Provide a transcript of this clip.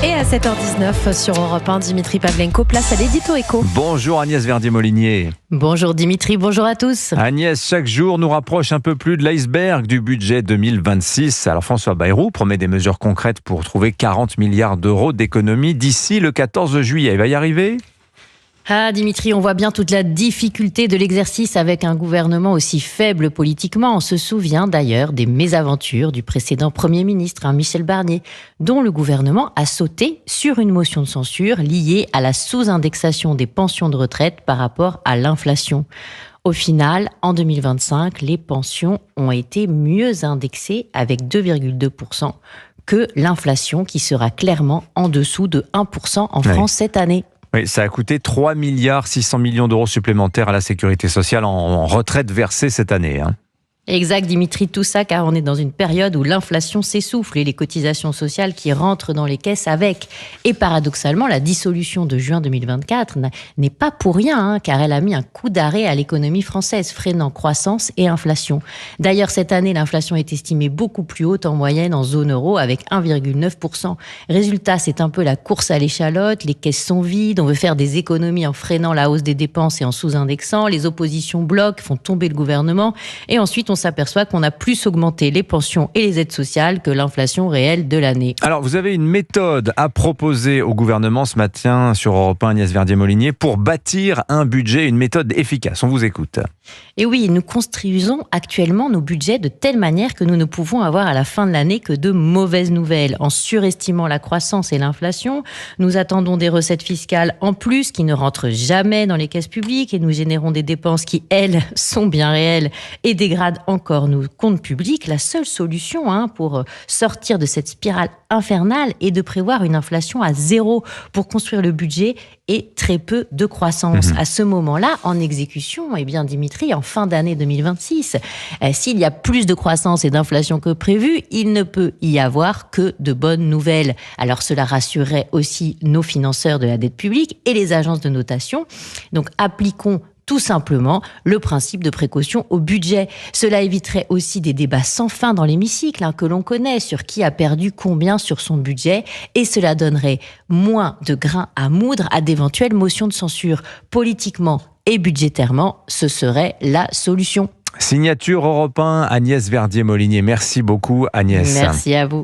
Et à 7h19 sur Europe 1, Dimitri Pavlenko, place à l'édito éco. Bonjour Agnès Verdier-Molinier. Bonjour Dimitri, bonjour à tous. Agnès, chaque jour nous rapproche un peu plus de l'iceberg du budget 2026. Alors François Bayrou promet des mesures concrètes pour trouver 40 milliards d'euros d'économies d'ici le 14 juillet. Il va y arriver ? Ah Dimitri, on voit bien toute la difficulté de l'exercice avec un gouvernement aussi faible politiquement. On se souvient d'ailleurs des mésaventures du précédent Premier ministre, Michel Barnier, dont le gouvernement a sauté sur une motion de censure liée à la sous-indexation des pensions de retraite par rapport à l'inflation. Au final, en 2025, les pensions ont été mieux indexées avec 2,2% que l'inflation qui sera clairement en dessous de 1% en France cette année. Oui, ça a coûté 3,6 milliards d'euros supplémentaires à la sécurité sociale en retraite versée cette année. Exact Dimitri, tout ça car on est dans une période où l'inflation s'essouffle et les cotisations sociales qui rentrent dans les caisses avec. Et paradoxalement, la dissolution de juin 2024 n'est pas pour rien car elle a mis un coup d'arrêt à l'économie française, freinant croissance et inflation. D'ailleurs, cette année, l'inflation est estimée beaucoup plus haute en moyenne en zone euro avec 1,9%. Résultat, c'est un peu la course à l'échalote, les caisses sont vides, on veut faire des économies en freinant la hausse des dépenses et en sous-indexant, les oppositions bloquent, font tomber le gouvernement et ensuite on s'aperçoit qu'on a plus augmenté les pensions et les aides sociales que l'inflation réelle de l'année. Alors, vous avez une méthode à proposer au gouvernement ce matin sur Europe 1, Agnès Verdier-Molinier, pour bâtir un budget, une méthode efficace. On vous écoute. Et oui, nous construisons actuellement nos budgets de telle manière que nous ne pouvons avoir à la fin de l'année que de mauvaises nouvelles. En surestimant la croissance et l'inflation, nous attendons des recettes fiscales en plus qui ne rentrent jamais dans les caisses publiques et nous générons des dépenses qui, elles, sont bien réelles et dégradent encore nos comptes publics. La seule solution pour sortir de cette spirale infernale est de prévoir une inflation à 0 pour construire le budget et très peu de croissance. À ce moment-là, en exécution, Dimitri, en fin d'année 2026, s'il y a plus de croissance et d'inflation que prévu, il ne peut y avoir que de bonnes nouvelles. Alors cela rassurerait aussi nos financeurs de la dette publique et les agences de notation. Donc appliquons tout simplement le principe de précaution au budget. Cela éviterait aussi des débats sans fin dans l'hémicycle que l'on connaît sur qui a perdu combien sur son budget et cela donnerait moins de grains à moudre à d'éventuelles motions de censure. Politiquement et budgétairement, ce serait la solution. Signature Europe 1, Agnès Verdier-Molinier. Merci beaucoup Agnès. Merci à vous.